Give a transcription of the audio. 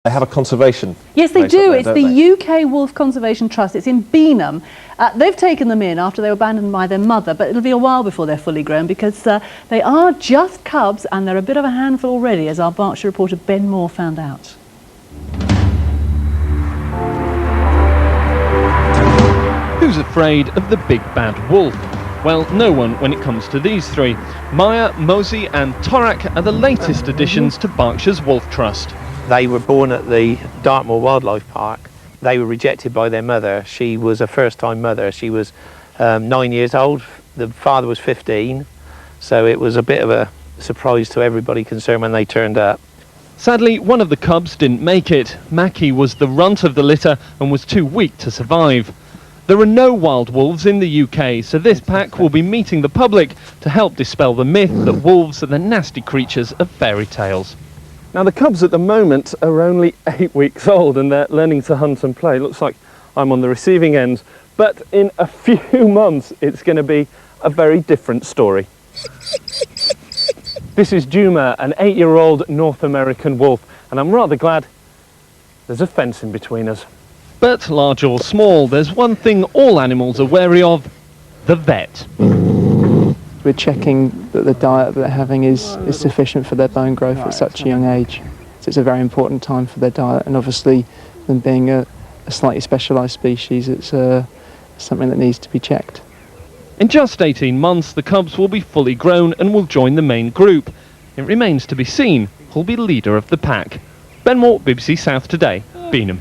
They have a conservation. Yes, they place do. up there, It's don't the UK Wolf Conservation Trust. It's in Beenham. They've taken them in after they were abandoned by their mother, but it'll be a while before they're fully grown because they are just cubs and they're a bit of a handful already, as our Berkshire reporter Ben Moore found out. Who's afraid of the big bad wolf? Well, no one when it comes to these three. Maya, Mosi and Torak are the latest additions to Berkshire's Wolf Trust. They were born at the Dartmoor Wildlife Park. They were rejected by their mother. She was a first-time mother. She was 9 years old. The father was 15, so it was a bit of a surprise to everybody concerned when they turned up. Sadly, one of the cubs didn't make it. Mackie was the runt of the litter and was too weak to survive. There are no wild wolves in the UK, so this pack will be meeting the public to help dispel the myth that wolves are the nasty creatures of fairy tales. Now the cubs at the moment are only 8 weeks old and they're learning to hunt and play. Looks like I'm on the receiving end, but in a few months it's going to be a very different story. This is Juma, an 8-year-old North American wolf, and I'm rather glad there's a fence in between us. But large or small, there's one thing all animals are wary of: the vet. We're checking that the diet that they're having is sufficient for their bone growth at such a young age. So it's a very important time for their diet, and obviously them being a slightly specialised species, it's something that needs to be checked. In just 18 months, the cubs will be fully grown and will join the main group. It remains to be seen who'll be leader of the pack. Ben Moore, BBC South Today, Beenham.